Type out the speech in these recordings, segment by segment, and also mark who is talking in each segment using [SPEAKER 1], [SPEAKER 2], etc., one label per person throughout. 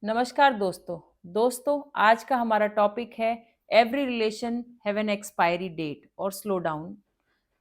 [SPEAKER 1] नमस्कार दोस्तों आज का हमारा टॉपिक है every relation have an expiry date और स्लो डाउन।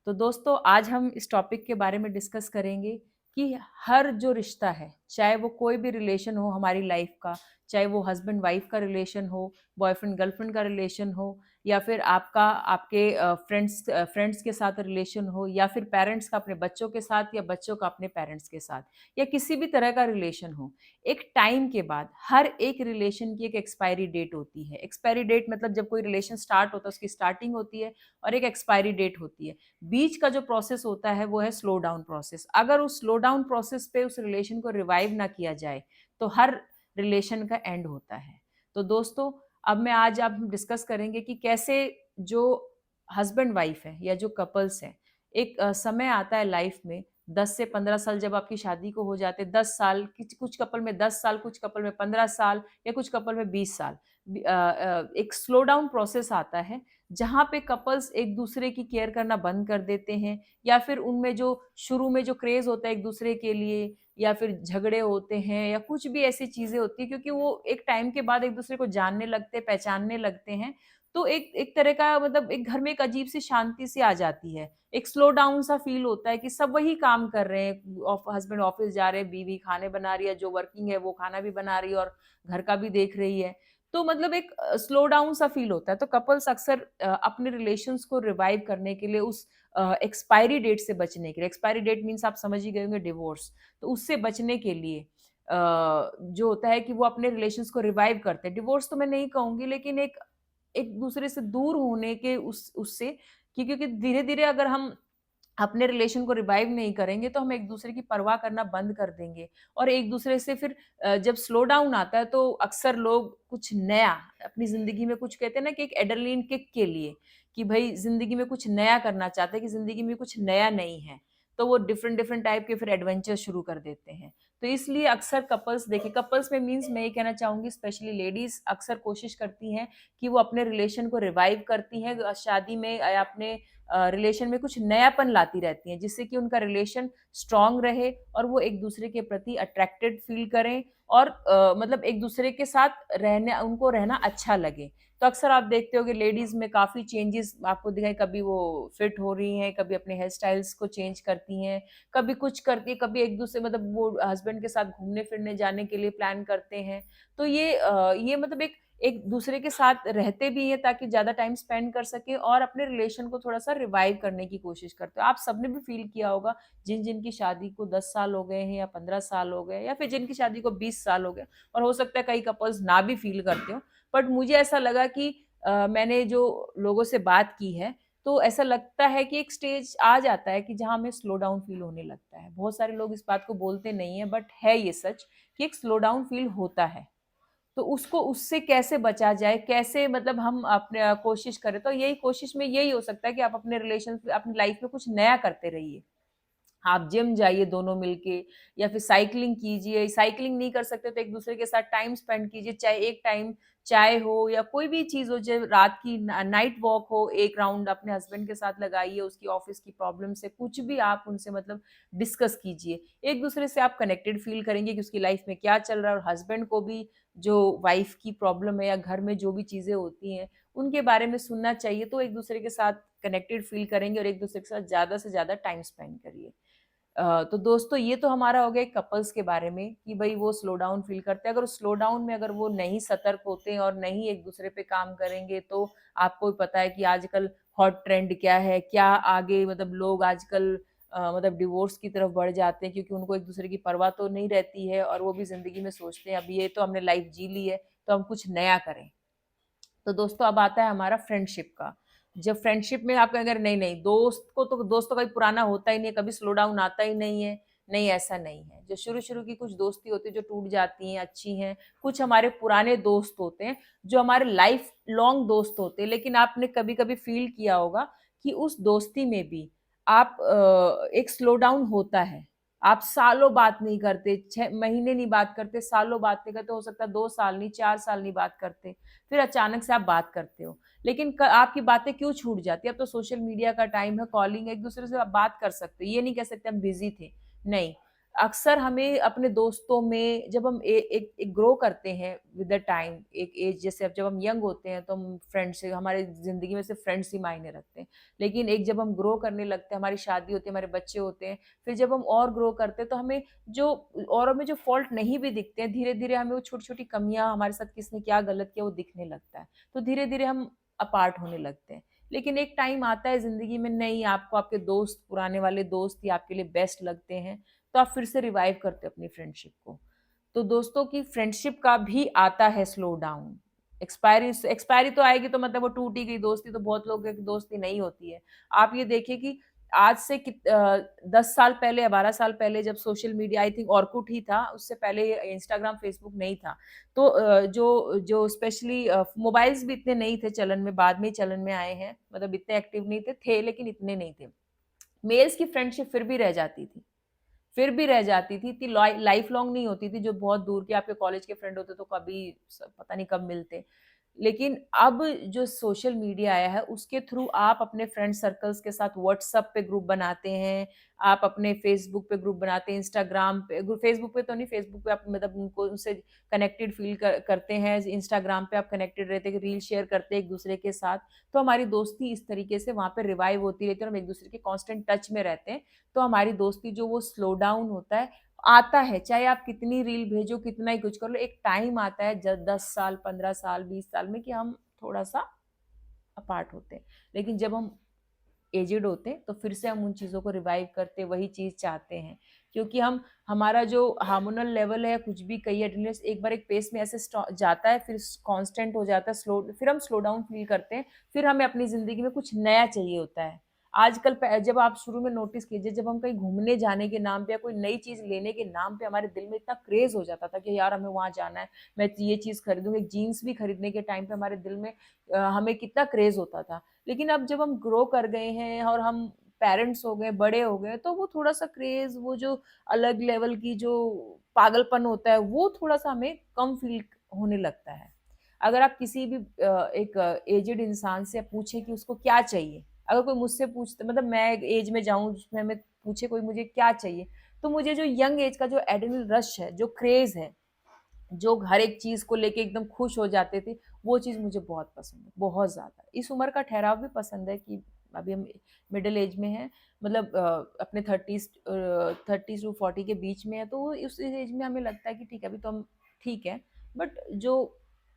[SPEAKER 1] तो दोस्तों आज हम इस टॉपिक के बारे में डिस्कस करेंगे कि हर जो रिश्ता है, चाहे वो कोई भी रिलेशन हो हमारी लाइफ का, चाहे वो हस्बैंड वाइफ का रिलेशन हो, बॉयफ्रेंड गर्लफ्रेंड का रिलेशन हो, या फिर आपका आपके फ्रेंड्स के साथ रिलेशन हो, या फिर पेरेंट्स का अपने बच्चों के साथ, या बच्चों का अपने पेरेंट्स के साथ, या किसी भी तरह का रिलेशन हो। एक टाइम के बाद हर एक रिलेशन की एक एक्सपायरी डेट होती है। एक्सपायरी डेट मतलब जब कोई रिलेशन स्टार्ट होता है उसकी स्टार्टिंग होती है और एक एक्सपायरी डेट होती है। बीच का जो प्रोसेस होता है वो है स्लो डाउन प्रोसेस। अगर उस स्लो डाउन प्रोसेस पे उस रिलेशन को रिवाइव ना किया जाए तो हर रिलेशन का एंड होता है। तो दोस्तों अब मैं आज आप डिस्कस करेंगे कि कैसे जो हस्बैंड वाइफ है या जो कपल्स हैं, एक समय आता है लाइफ में 10 से 15 साल, जब आपकी शादी को हो जाते 10 साल, कुछ कपल में 10 साल, कुछ कपल में 15 साल, या कुछ कपल में 20 साल। एक स्लो डाउन प्रोसेस आता है जहाँ पे कपल्स एक दूसरे की केयर करना बंद कर देते हैं, या फिर उनमें जो शुरू में जो क्रेज होता है एक दूसरे के लिए, या फिर झगड़े होते हैं, या कुछ भी ऐसी चीजें होती है, क्योंकि वो एक टाइम के बाद एक दूसरे को जानने लगते पहचानने लगते हैं। तो एक एक तरह का मतलब एक घर में एक अजीब सी शांति सी आ जाती है। एक स्लो डाउन सा फील होता है कि सब वही काम कर रहे हैं, हस्बैंड ऑफिस जा रहे हैं, बीवी खाने बना रही है, जो वर्किंग है वो खाना भी बना रही है और घर का भी देख रही है। तो मतलब एक स्लो डाउन सा फील होता है। तो कपल्स अक्सर अपने रिलेशंस को रिवाइव करने के लिए उस एक्सपायरी डेट से बचने के लिए, एक्सपायरी डेट मीन्स आप समझ ही गए होंगे, डिवोर्स, तो उससे बचने के लिए जो होता है कि वो अपने रिलेशंस को रिवाइव करते हैं। डिवोर्स तो मैं नहीं कहूंगी, लेकिन एक एक दूसरे से दूर होने के उस उससे क्योंकि धीरे धीरे अगर हम अपने रिलेशन को रिवाइव नहीं करेंगे तो हम एक दूसरे की परवाह करना बंद कर देंगे। और एक दूसरे से फिर जब स्लो डाउन आता है तो अक्सर लोग कुछ नया अपनी जिंदगी में, कुछ कहते हैं ना कि एक एड्रेनलिन किक के लिए, कि भाई जिंदगी में कुछ नया करना चाहते हैं, कि जिंदगी में कुछ नया नहीं है, तो वो डिफरेंट डिफरेंट टाइप के फिर एडवेंचर शुरू कर देते हैं। तो इसलिए अक्सर कपल्स, देखिए कपल्स में मीन्स मैं ये कहना चाहूंगी स्पेशली लेडीज अक्सर कोशिश करती हैं कि वो अपने रिलेशन को रिवाइव करती हैं शादी में, या अपने रिलेशन में कुछ नयापन लाती रहती हैं, जिससे कि उनका रिलेशन स्ट्रांग रहे और वो एक दूसरे के प्रति अट्रैक्टेड फील करें, और मतलब एक दूसरे के साथ रहने, उनको रहना अच्छा लगे। तो अक्सर आप देखते हो कि लेडीज में काफी चेंजेस आपको दिखाई, कभी वो फिट हो रही हैं, कभी अपने हेयर स्टाइल्स को चेंज करती हैं, कभी कुछ करती है, कभी एक दूसरे मतलब वो हस्बैंड के साथ घूमने फिरने जाने के लिए प्लान करते हैं। तो ये मतलब एक एक दूसरे के साथ रहते भी हैं ताकि ज्यादा टाइम स्पेंड कर सके, और अपने रिलेशन को थोड़ा सा रिवाइव करने की कोशिश करते हो। आप सबने भी फील किया होगा, जिन जिनकी शादी को 10 साल हो गए हैं, या 15 साल हो गए, या फिर जिनकी शादी को 20 साल हो गए, और हो सकता है कई कपल्स ना भी फील करते हो। बट मुझे ऐसा लगा कि मैंने जो लोगों से बात की है, तो ऐसा लगता है कि एक स्टेज आ जाता है कि जहाँ हमें स्लो डाउन फील होने लगता है। बहुत सारे लोग इस बात को बोलते नहीं है, बट है ये सच कि एक स्लो डाउन फील होता है। तो उसको, उससे कैसे बचा जाए, कैसे मतलब हम अपने कोशिश करें, तो यही कोशिश में यही हो सकता है कि आप अपने रिलेशन, अपनी लाइफ में कुछ नया करते रहिए। आप जिम जाइए दोनों मिलके, या फिर साइकिलिंग कीजिए। साइकिलिंग नहीं कर सकते तो एक दूसरे के साथ टाइम स्पेंड कीजिए, चाहे एक टाइम चाय हो या कोई भी चीज हो, चाहे रात की नाइट वॉक हो, एक राउंड अपने हस्बैंड के साथ लगाइए, उसकी ऑफिस की प्रॉब्लम से कुछ भी आप उनसे मतलब डिस्कस कीजिए। एक दूसरे से आप कनेक्टेड फील करेंगे कि उसकी लाइफ में क्या चल रहा है, और हस्बैंड को भी जो वाइफ की प्रॉब्लम है या घर में जो भी चीजें होती हैं उनके बारे में सुनना चाहिए। तो एक दूसरे के साथ कनेक्टेड फील करेंगे और एक दूसरे के साथ ज्यादा से ज्यादा टाइम स्पेंड करिए। तो दोस्तों ये तो हमारा हो गया कपल्स के बारे में कि भाई वो स्लो डाउन फील करते हैं। अगर उस स्लो डाउन में अगर वो नहीं सतर्क होते हैं और नहीं एक दूसरे पे काम करेंगे, तो आपको भी पता है कि आजकल हॉट ट्रेंड क्या है, क्या आगे मतलब लोग आजकल मतलब डिवोर्स की तरफ बढ़ जाते हैं, क्योंकि उनको एक दूसरे की परवाह तो नहीं रहती है, और वो भी जिंदगी में सोचते हैं अब ये तो हमने लाइफ जी ली है, तो हम कुछ नया करें। तो दोस्तों अब आता है हमारा फ्रेंडशिप का। जब फ्रेंडशिप में आप कहेंगे नहीं नहीं, दोस्त को तो दोस्त तो कभी पुराना होता ही नहीं है, कभी स्लो डाउन आता ही नहीं है। नहीं, ऐसा नहीं है। जो शुरू शुरू की कुछ दोस्ती होती है जो टूट जाती हैं, अच्छी हैं। कुछ हमारे पुराने दोस्त होते हैं जो हमारे लाइफ लॉन्ग दोस्त होते हैं, लेकिन आपने कभी कभी फील किया होगा कि उस दोस्ती में भी आप एक स्लो डाउन होता है। आप सालों बात नहीं करते, 6 महीने नहीं बात करते, सालों बात नहीं करते, हो सकता है 2 साल नहीं, 4 साल नहीं बात करते, फिर अचानक से आप बात करते हो। लेकिन आपकी बातें क्यों छूट जाती है? अब तो सोशल मीडिया का टाइम है, कॉलिंग, एक दूसरे से आप बात कर सकते हो, ये नहीं कह सकते हम बिजी थे। नहीं, अक्सर हमें अपने दोस्तों में जब हम एक ग्रो करते हैं विद द टाइम, एक एज, जैसे अब जब हम यंग होते हैं तो हम फ्रेंड्स से, हमारे ज़िंदगी में सिर्फ फ्रेंड्स ही मायने रखते हैं। लेकिन एक जब हम ग्रो करने लगते हैं, हमारी शादी होती है, हमारे बच्चे होते हैं, फिर जब हम और ग्रो करते हैं तो हमें जो औरों में जो फॉल्ट नहीं भी दिखते हैं, धीरे-धीरे हमें वो छोटी-छोटी कमियाँ, हमारे साथ किसने क्या गलत किया वो दिखने लगता है। तो धीरे-धीरे हम अपार्ट होने लगते हैं। लेकिन एक टाइम आता है ज़िंदगी में, नहीं, आपको आपके दोस्त, पुराने वाले दोस्त ही आपके लिए बेस्ट लगते हैं, तो आप फिर से रिवाइव करते हो अपनी फ्रेंडशिप को। तो दोस्तों की फ्रेंडशिप का भी आता है स्लो डाउन। एक्सपायरी एक्सपायरी तो आएगी तो मतलब वो टूट ही गई दोस्ती, तो बहुत लोगों की दोस्ती नहीं होती है। आप ये देखिए कि आज से 10 साल पहले या 12 साल पहले जब social media, I think Orkut ही था, उससे पहले इंस्टाग्राम, फेसबुक नहीं था। तो जो जो स्पेशली मोबाइल्स भी इतने नहीं थे चलन में, बाद में ही चलन में आए हैं, मतलब इतने एक्टिव नहीं थे लेकिन इतने नहीं थे। मेल्स की फ्रेंडशिप फिर भी रह जाती थी, फिर भी रह जाती थी, इतनी लाइफ लॉन्ग नहीं होती थी। जो बहुत दूर के आपके कॉलेज के फ्रेंड होते तो कभी पता नहीं कब मिलते। लेकिन अब जो सोशल मीडिया आया है उसके थ्रू आप अपने फ्रेंड सर्कल्स के साथ व्हाट्सएप पे ग्रुप बनाते हैं, आप अपने फेसबुक पे ग्रुप बनाते हैं, इंस्टाग्राम पे, फेसबुक पे तो नहीं, फेसबुक पे आप मतलब उनको, उनसे कनेक्टेड फील करते हैं, इंस्टाग्राम पे आप कनेक्टेड रहते हैं, रील शेयर करते हैं एक दूसरे के साथ। तो हमारी दोस्ती इस तरीके से वहाँ पे रिवाइव होती रहती है और हम एक दूसरे के कांस्टेंट टच में रहते हैं। तो हमारी दोस्ती जो वो स्लो डाउन होता है, आता है, चाहे आप कितनी रील भेजो, कितना ही कुछ कर लो, एक टाइम आता है जब 10 साल, 15 साल, 20 साल में कि हम थोड़ा-सा अपार्ट होते हैं। लेकिन जब हम एजेड होते हैं तो फिर से हम उन चीज़ों को रिवाइव करते, वही चीज़ चाहते हैं। क्योंकि हम, हमारा जो हार्मोनल लेवल है, कुछ भी कहिए, एड्रेनलिन एक बार एक पेस में ऐसे जाता है, फिर कांस्टेंट हो जाता है, स्लो, फिर हम स्लो डाउन फील करते हैं, फिर हमें अपनी ज़िंदगी में कुछ नया चाहिए होता है। आजकल जब आप शुरू में नोटिस कीजिए, जब हम कहीं घूमने जाने के नाम पे या कोई नई चीज़ लेने के नाम पे हमारे दिल में इतना क्रेज़ हो जाता था कि यार हमें वहाँ जाना है, मैं ये चीज़ खरीदूँगी, एक जीन्स भी खरीदने के टाइम पे हमारे दिल में हमें कितना क्रेज़ होता था। लेकिन अब जब हम ग्रो कर गए हैं और हम पेरेंट्स हो गए, बड़े हो गए, तो वो थोड़ा-सा क्रेज़, वो जो अलग लेवल की जो पागलपन होता है, वो थोड़ा-सा हमें कम फ़ील होने लगता है। अगर आप किसी भी एक एजेड इंसान से पूछें कि उसको क्या चाहिए? अगर कोई मुझसे पूछता, मतलब मैं एक एज में जाऊँ जिसमें हमें पूछे कोई मुझे क्या चाहिए? तो मुझे जो यंग एज का जो एड्रेनल रश है, जो क्रेज़ है, जो हर एक चीज़ को लेके एकदम खुश हो जाते थे, वो चीज़ मुझे बहुत पसंद है, बहुत ज़्यादा। इस उम्र का ठहराव भी पसंद है कि अभी हम मिडल एज में हैं, मतलब अपने 30s टू 40 के बीच में है, तो उस एज में हमें लगता है कि ठीक है, अभी तो हम ठीक है। बट जो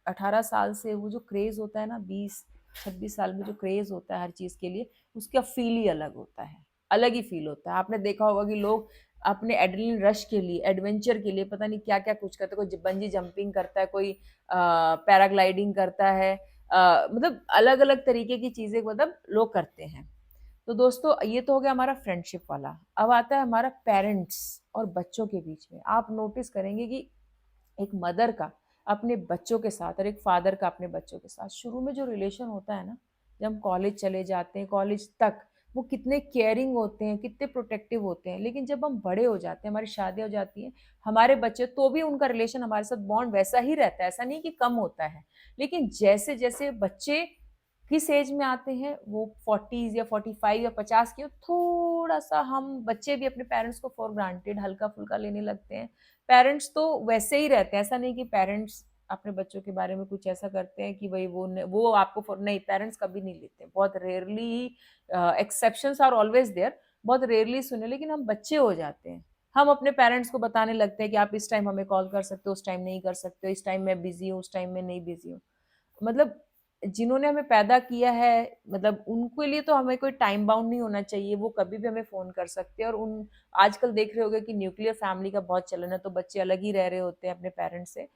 [SPEAKER 1] 18 साल से वो जो क्रेज़ होता है ना, 20-26 साल में जो क्रेज़ होता है हर चीज़ के लिए, उसका फ़ील ही अलग होता है, अलग ही फ़ील होता है। आपने देखा होगा कि लोग अपने एड्रेनलिन रश के लिए, एडवेंचर के लिए पता नहीं क्या-क्या कुछ करते हैं, कोई बंजी जंपिंग करता है, कोई पैराग्लाइडिंग करता है, मतलब अलग-अलग तरीके की चीज़ें मतलब लोग करते हैं। तो दोस्तों ये तो हो गया हमारा फ्रेंडशिप वाला। अब आता है हमारा पेरेंट्स और बच्चों के बीच में। आप नोटिस करेंगे कि एक मदर का अपने बच्चों के साथ और एक फादर का अपने बच्चों के साथ शुरू में जो रिलेशन होता है ना, जब हम कॉलेज चले जाते हैं, कॉलेज तक वो कितने केयरिंग होते हैं, कितने प्रोटेक्टिव होते हैं। लेकिन जब हम बड़े हो जाते हैं, हमारी शादी हो जाती है, हमारे बच्चे, तो भी उनका रिलेशन हमारे साथ बॉन्ड वैसा ही रहता है, ऐसा नहीं कि कम होता है। लेकिन जैसे जैसे बच्चे किस एज में आते हैं, वो 40s या 45 या 50 के, थोड़ा सा हम बच्चे भी अपने पेरेंट्स को फॉर ग्रांटेड हल्का फुल्का लेने लगते हैं। पेरेंट्स तो वैसे ही रहते हैं, ऐसा नहीं कि पेरेंट्स अपने बच्चों के बारे में कुछ ऐसा करते हैं कि भाई वो आपको नहीं, पेरेंट्स कभी नहीं लेते, बहुत रेयरली ही, एक्सेप्शंस आर ऑलवेज देयर, बहुत रेयरली सुने। लेकिन हम बच्चे हो जाते हैं, हम अपने पेरेंट्स को बताने लगते हैं कि आप इस टाइम हमें कॉल कर सकते हो, उस टाइम नहीं कर सकते हो, इस टाइम मैं बिजी हूँ, उस टाइम में नहीं बिजी हूँ। मतलब जिन्होंने हमें पैदा किया है, मतलब उनके लिए तो हमें कोई टाइम बाउंड नहीं होना चाहिए, वो कभी भी हमें फ़ोन कर सकते हैं। और उन आजकल देख रहे होंगे कि न्यूक्लियर फैमिली का बहुत चलन है, तो बच्चे अलग ही रह रहे होते हैं अपने पेरेंट्स से।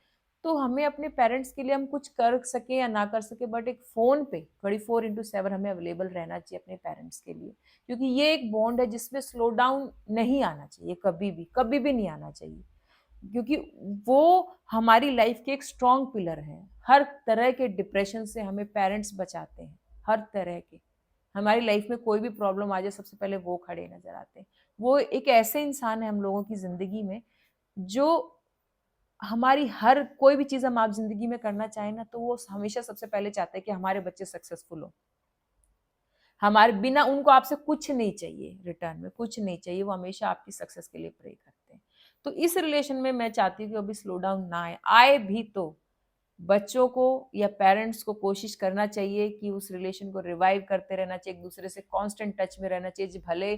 [SPEAKER 1] तो हमें अपने पेरेंट्स के लिए हम कुछ कर सकें या ना कर सकें, बट एक फ़ोन पे 24/7 हमें अवेलेबल रहना चाहिए अपने पेरेंट्स के लिए। क्योंकि ये एक बॉन्ड है जिसमें स्लो डाउन नहीं आना चाहिए, कभी भी नहीं आना चाहिए। क्योंकि वो हमारी लाइफ के एक स्ट्रॉन्ग पिलर हैं। हर तरह के डिप्रेशन से हमें पेरेंट्स बचाते हैं, हर तरह के। हमारी लाइफ में कोई भी प्रॉब्लम आ जाए, सबसे पहले वो खड़े नज़र आते हैं। वो एक ऐसे इंसान है हम लोगों की ज़िंदगी में, जो हमारी हर कोई भी चीज़ हम आप ज़िंदगी में करना चाहें ना, तो वो हमेशा सबसे पहले चाहते हैं कि हमारे बच्चे सक्सेसफुल हों। हमारे बिना, उनको आपसे कुछ नहीं चाहिए रिटर्न में, कुछ नहीं चाहिए, वो हमेशा आपकी सक्सेस के लिए प्रे करते हैं। तो इस रिलेशन में मैं चाहती हूँ कि अभी स्लो डाउन ना आए भी तो बच्चों को या पेरेंट्स को कोशिश करना चाहिए कि उस रिलेशन को रिवाइव करते रहना चाहिए, एक दूसरे से कांस्टेंट टच में रहना चाहिए। भले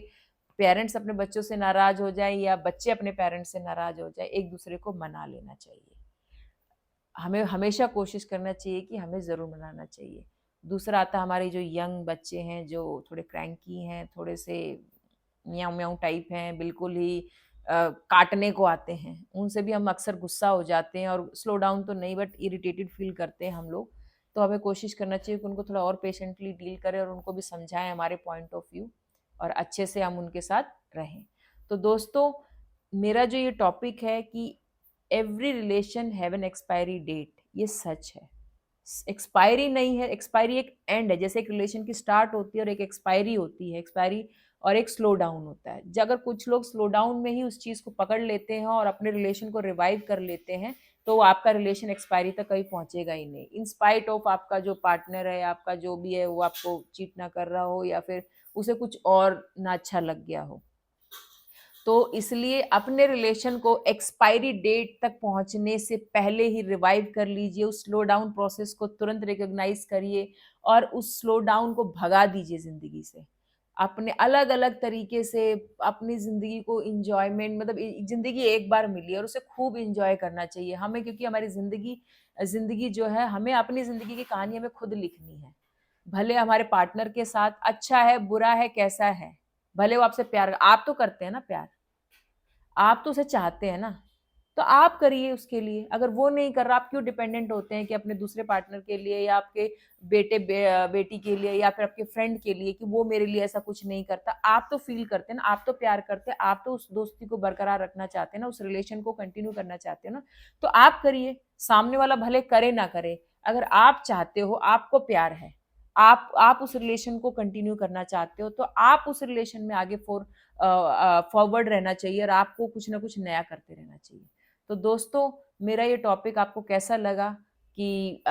[SPEAKER 1] पेरेंट्स अपने बच्चों से नाराज हो जाए या बच्चे अपने पेरेंट्स से नाराज हो जाए, एक दूसरे को मना लेना चाहिए। हमें हमेशा कोशिश करना चाहिए कि हमें ज़रूर मनाना चाहिए। दूसरा आता है हमारे जो यंग बच्चे हैं, जो थोड़े क्रैंकी हैं, थोड़े से म्याऊं म्याऊं टाइप हैं, बिल्कुल ही काटने को आते हैं, उनसे भी हम अक्सर गुस्सा हो जाते हैं और स्लो डाउन तो नहीं बट इरिटेटेड फील करते हैं हम लोग। तो हमें कोशिश करना चाहिए कि उनको थोड़ा और पेशेंटली डील करें और उनको भी समझाएं हमारे पॉइंट ऑफ व्यू, और अच्छे से हम उनके साथ रहें। तो दोस्तों, मेरा जो ये टॉपिक है कि every relation have an expiry date, ये सच है। एक्सपायरी नहीं है, एक्सपायरी एक एंड है। जैसे एक रिलेशन की स्टार्ट होती है और एक एक्सपायरी होती है, एक्सपायरी और एक स्लो डाउन होता है। अगर कुछ लोग स्लो डाउन में ही उस चीज को पकड़ लेते हैं और अपने रिलेशन को रिवाइव कर लेते हैं, तो आपका रिलेशन एक्सपायरी तक कभी पहुंचेगा ही नहीं। इन स्पाइट ऑफ आपका जो पार्टनर है, आपका जो भी है, वो आपको चीट ना कर रहा हो या फिर उसे कुछ और ना अच्छा लग गया हो। तो इसलिए अपने रिलेशन को एक्सपायरी डेट तक पहुंचने से पहले ही रिवाइव कर लीजिए। उस स्लो डाउन प्रोसेस को तुरंत रिकॉग्नाइज करिए और उस स्लो डाउन को भगा दीजिए जिंदगी से। अपने अलग अलग तरीके से अपनी जिंदगी को इंजॉयमेंट, मतलब जिंदगी एक बार मिली है और उसे खूब इंजॉय करना चाहिए हमें, क्योंकि हमारी जिंदगी जिंदगी जो है, हमें अपनी जिंदगी की कहानी हमें खुद लिखनी है। भले हमारे पार्टनर के साथ अच्छा है, बुरा है, कैसा है, भले वो आपसे प्यार, आप तो करते हैं ना प्यार, आप तो उसे चाहते हैं ना, तो आप करिए उसके लिए। अगर वो नहीं कर रहा, आप क्यों डिपेंडेंट होते हैं कि अपने दूसरे पार्टनर के लिए या आपके बेटी के लिए या फिर आपके फ्रेंड के लिए कि वो मेरे लिए ऐसा कुछ नहीं करता। आप तो फील करते हैं ना, आप तो प्यार करते हैं, आप तो उस दोस्ती को बरकरार रखना चाहते हैं ना, उस रिलेशन को कंटिन्यू करना चाहते हैं ना, तो आप करिए। सामने वाला भले करे ना करे, अगर आप चाहते हो, आपको प्यार है, आप उस रिलेशन को कंटिन्यू करना चाहते हो, तो आप उस रिलेशन में आगे फॉरवर्ड रहना चाहिए और आपको कुछ ना कुछ नया करते रहना चाहिए। तो दोस्तों, मेरा ये टॉपिक आपको कैसा लगा कि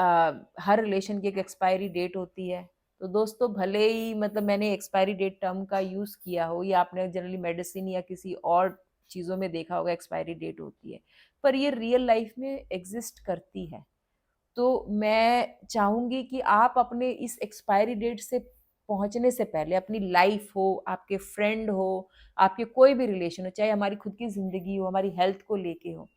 [SPEAKER 1] हर रिलेशन की एक एक्सपायरी डेट होती है। तो दोस्तों, भले ही मतलब मैंने एक्सपायरी डेट टर्म का यूज़ किया हो या आपने जनरली मेडिसिन या किसी और चीज़ों में देखा होगा एक्सपायरी डेट होती है, पर ये रियल लाइफ में एग्जिस्ट करती है। तो मैं चाहूँगी कि आप अपने इस एक्सपायरी डेट से पहुँचने से पहले अपनी लाइफ हो, आपके फ्रेंड हो, आपके कोई भी रिलेशन हो, चाहे हमारी खुद की ज़िंदगी हो, हमारी हेल्थ को लेके हो,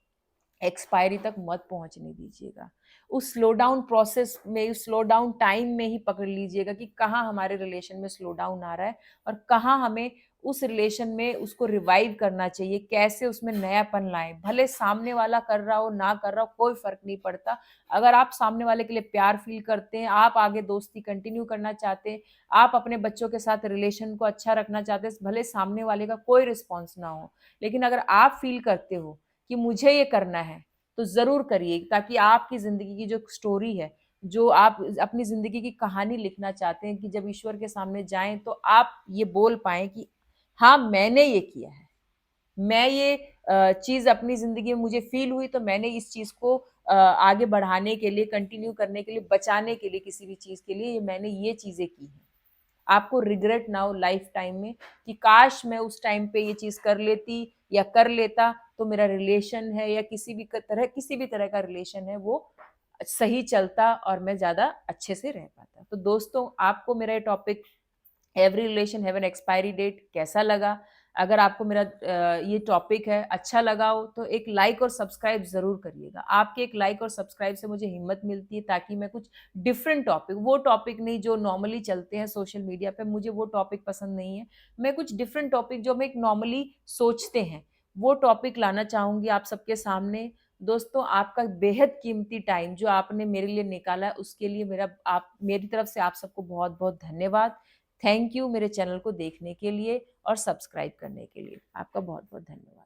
[SPEAKER 1] एक्सपायरी तक मत पहुंचने दीजिएगा। उस स्लो डाउन प्रोसेस में, उस स्लो डाउन टाइम में ही पकड़ लीजिएगा कि कहाँ हमारे रिलेशन में स्लो डाउन आ रहा है और कहाँ हमें उस रिलेशन में उसको रिवाइव करना चाहिए, कैसे उसमें नयापन लाएं। भले सामने वाला कर रहा हो ना कर रहा हो, कोई फर्क नहीं पड़ता। अगर आप सामने वाले के लिए प्यार फील करते हैं, आप आगे दोस्ती कंटिन्यू करना चाहते हैं, आप अपने बच्चों के साथ रिलेशन को अच्छा रखना चाहते हैं, भले सामने वाले का कोई रिस्पॉन्स ना हो, लेकिन अगर आप फील करते हो कि मुझे ये करना है, तो जरूर करिए, ताकि आपकी जिंदगी की जो स्टोरी है, जो आप अपनी जिंदगी की कहानी लिखना चाहते हैं, कि जब ईश्वर के सामने जाएं तो आप ये बोल पाए कि हाँ, मैंने ये किया है, मैं ये चीज अपनी जिंदगी में मुझे फील हुई, तो मैंने इस चीज को आगे बढ़ाने के लिए, कंटिन्यू करने के लिए, बचाने के लिए, किसी भी चीज के लिए मैंने ये चीजें की हैं। आपको रिग्रेट ना हो लाइफ टाइम में कि काश मैं उस टाइम पे ये चीज कर लेती या कर लेता, तो मेरा रिलेशन है या किसी भी तरह का रिलेशन है, वो सही चलता और मैं ज्यादा अच्छे से रह पाता। तो दोस्तों, आपको मेरा ये topic every relation have an expiry date कैसा लगा? अगर आपको मेरा ये टॉपिक है अच्छा लगा हो, तो एक लाइक और सब्सक्राइब जरूर करिएगा। आपके एक लाइक और सब्सक्राइब से मुझे हिम्मत मिलती है, ताकि मैं कुछ डिफरेंट टॉपिक, वो टॉपिक नहीं जो नॉर्मली चलते हैं सोशल मीडिया पे, मुझे वो टॉपिक पसंद नहीं है। मैं कुछ डिफरेंट टॉपिक जो हम एक नॉर्मली सोचते हैं, वो टॉपिक लाना चाहूंगी आप सबके सामने। दोस्तों, आपका बेहद कीमती टाइम जो आपने मेरे लिए निकाला है, उसके लिए मेरी तरफ से आप सबको बहुत बहुत धन्यवाद। थैंक यू मेरे चैनल को देखने के लिए और सब्सक्राइब करने के लिए। आपका बहुत बहुत धन्यवाद।